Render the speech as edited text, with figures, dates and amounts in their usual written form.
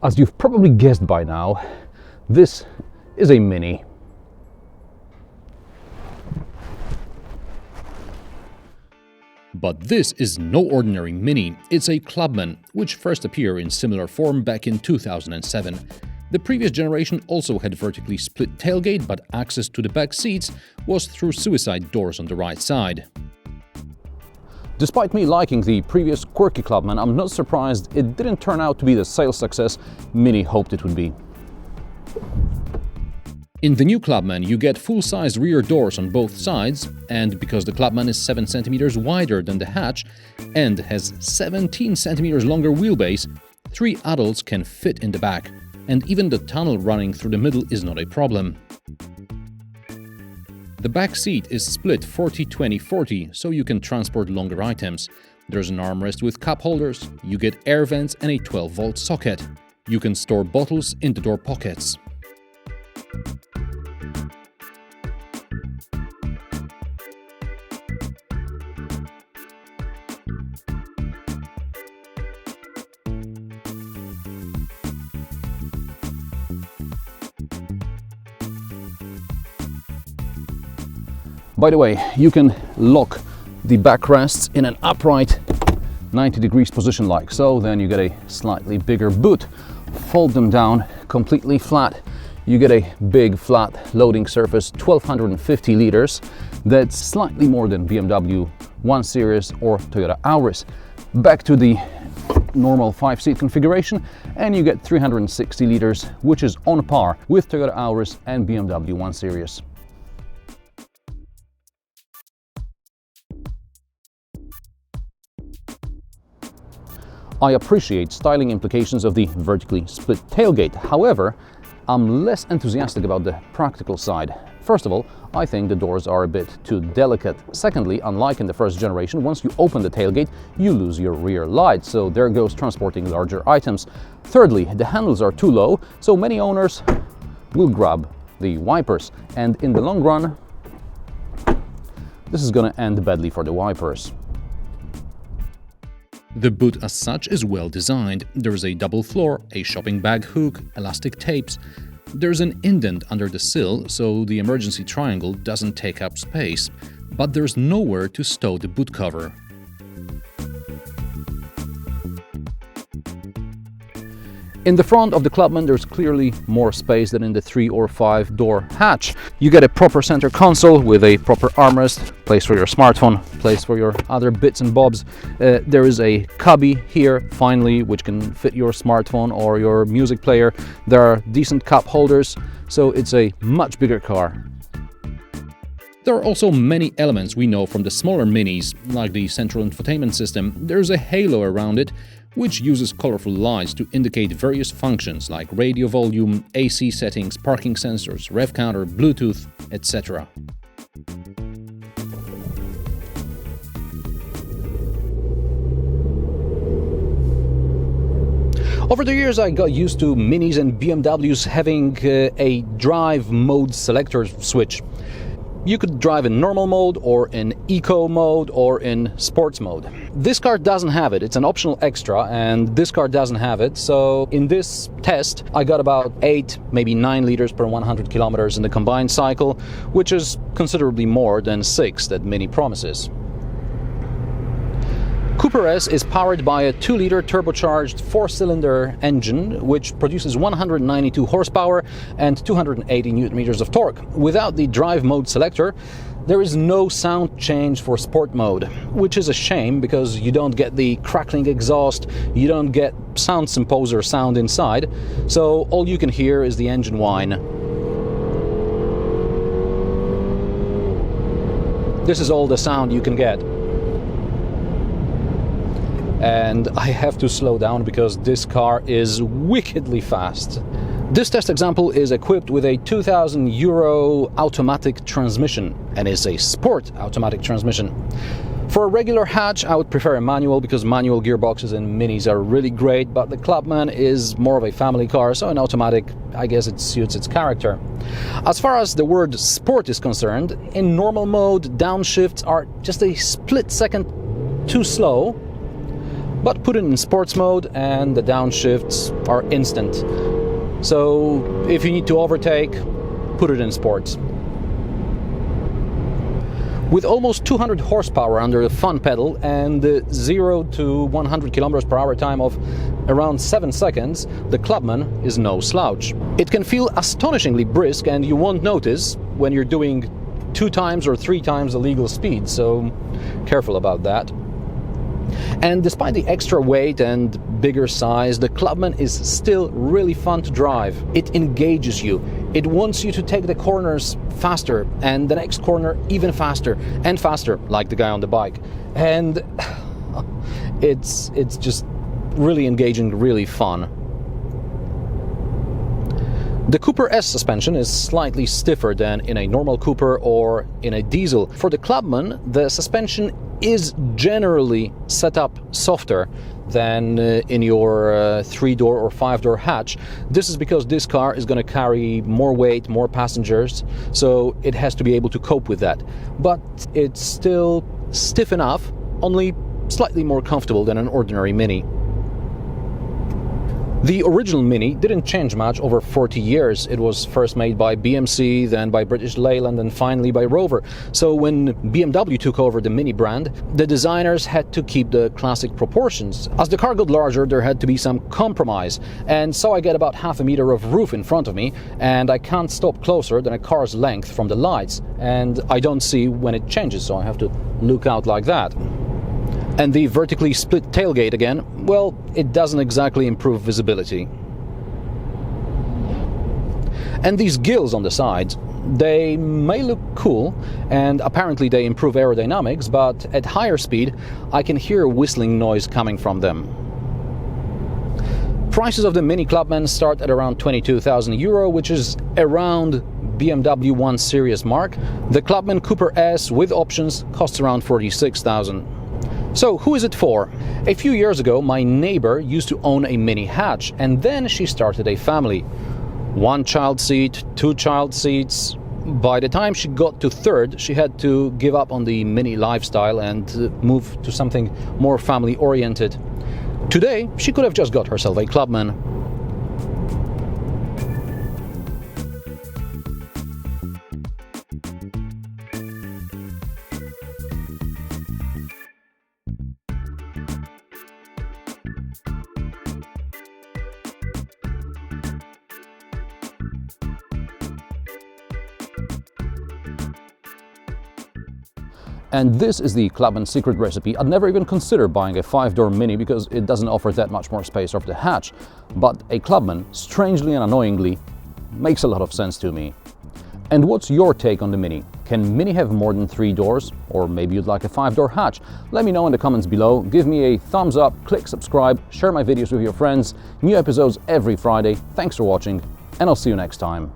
As you've probably guessed by now, this is a Mini. But this is no ordinary Mini, it's a Clubman, which first appeared in similar form back in 2007. The previous generation also had vertically split tailgate, but access to the back seats was through suicide doors on the right side. Despite me liking the previous quirky Clubman, I'm not surprised it didn't turn out to be the sales success Mini hoped it would be. In the new Clubman, you get full-size rear doors on both sides, and because the Clubman is 7 cm wider than the hatch and has 17 cm longer wheelbase, 3 adults can fit in the back, and even the tunnel running through the middle is not a problem. The back seat is split 40-20-40, so you can transport longer items. There's an armrest with cup holders, you get air vents and a 12-volt socket. You can store bottles in the door pockets. By the way, you can lock the backrests in an upright 90 degrees position like so, then you get a slightly bigger boot. Fold them down completely flat, you get a big flat loading surface, 1250 liters. That's slightly more than BMW 1 Series or Toyota Auris. Back to the normal 5-seat configuration, and you get 360 liters, which is on par with Toyota Auris and BMW 1 Series. I appreciate styling implications of the vertically split tailgate. However, I'm less enthusiastic about the practical side. First of all, I think the doors are a bit too delicate. Secondly, unlike in the first generation, once you open the tailgate, you lose your rear light, so there goes transporting larger items. Thirdly, the handles are too low, so many owners will grab the wipers, and in the long run, this is gonna end badly for the wipers. The boot as such is well designed. There's a double floor, a shopping bag hook, elastic tapes. There's an indent under the sill, so the emergency triangle doesn't take up space. But there's nowhere to stow the boot cover. In the front of the Clubman, there's clearly more space than in the 3 or 5 door hatch. You get a proper center console with a proper armrest, place for your smartphone, place for your other bits and bobs. There is a cubby here, finally, which can fit your smartphone or your music player. There are decent cup holders, so it's a much bigger car. There are also many elements we know from the smaller Minis, like the central infotainment system. There's a halo around it, which uses colorful lights to indicate various functions like radio volume, AC settings, parking sensors, rev counter, Bluetooth, etc. Over the years, I got used to Minis and BMWs having a drive mode selector switch. You could drive in normal mode or in eco mode or in sports mode. This car doesn't have it, it's an optional extra, and this car doesn't have it. So in this test I got about 8, maybe 9 liters per 100 kilometers in the combined cycle, which is considerably more than 6 that Mini promises. Cooper S is powered by a 2-liter turbocharged 4-cylinder engine which produces 192 horsepower and 280 Nm of torque. Without the drive mode selector, there is no sound change for sport mode, which is a shame because you don't get the crackling exhaust, you don't get sound symposer sound inside, so all you can hear is the engine whine. This is all the sound you can get. And I have to slow down because this car is wickedly fast. This test example is equipped with a €2,000 automatic transmission and is a sport automatic transmission. For a regular hatch, I would prefer a manual because manual gearboxes in Minis are really great, but the Clubman is more of a family car, so an automatic, I guess it suits its character. As far as the word sport is concerned, in normal mode, downshifts are just a split second too slow. But put it in sports mode and the downshifts are instant. So if you need to overtake, put it in sports. With almost 200 horsepower under the fun pedal and the 0 to 100 kilometers per hour time of around 7 seconds, the Clubman is no slouch. It can feel astonishingly brisk and you won't notice when you're doing 2 times or 3 times the legal speed, so careful about that. And despite the extra weight and bigger size, the Clubman is still really fun to drive. It engages you. It wants you to take the corners faster and the next corner even faster and faster, like the guy on the bike. And it's just really engaging, really fun. The Cooper S suspension is slightly stiffer than in a normal Cooper or in a diesel. For the Clubman, the suspension is generally set up softer than in your 3-door or 5-door hatch. This is because this car is going to carry more weight, more passengers, so it has to be able to cope with that. But it's still stiff enough, only slightly more comfortable than an ordinary Mini. The original Mini didn't change much over 40 years. It was first made by BMC, then by British Leyland, and finally by Rover. So when BMW took over the Mini brand, the designers had to keep the classic proportions. As the car got larger, there had to be some compromise. And so I get about half a meter of roof in front of me, and I can't stop closer than a car's length from the lights. And I don't see when it changes, so I have to look out like that. And the vertically split tailgate again, well, it doesn't exactly improve visibility. And these gills on the sides, they may look cool, and apparently they improve aerodynamics, but at higher speed, I can hear a whistling noise coming from them. Prices of the MINI Clubman start at around €22,000, which is around BMW 1 Series mark. The Clubman Cooper S with options costs around €46,000. So who is it for? A few years ago, my neighbor used to own a Mini hatch, and then she started a family. 1 child seat, 2 child seats. By the time she got to 3rd, she had to give up on the Mini lifestyle and move to something more family oriented. Today, she could have just got herself a Clubman. And this is the Clubman secret recipe. I'd never even consider buying a 5-door Mini because it doesn't offer that much more space off the hatch. But a Clubman, strangely and annoyingly, makes a lot of sense to me. And what's your take on the Mini? Can Mini have more than 3 doors? Or maybe you'd like a 5-door hatch? Let me know in the comments below. Give me a thumbs up, click subscribe, share my videos with your friends. New episodes every Friday. Thanks for watching, and I'll see you next time.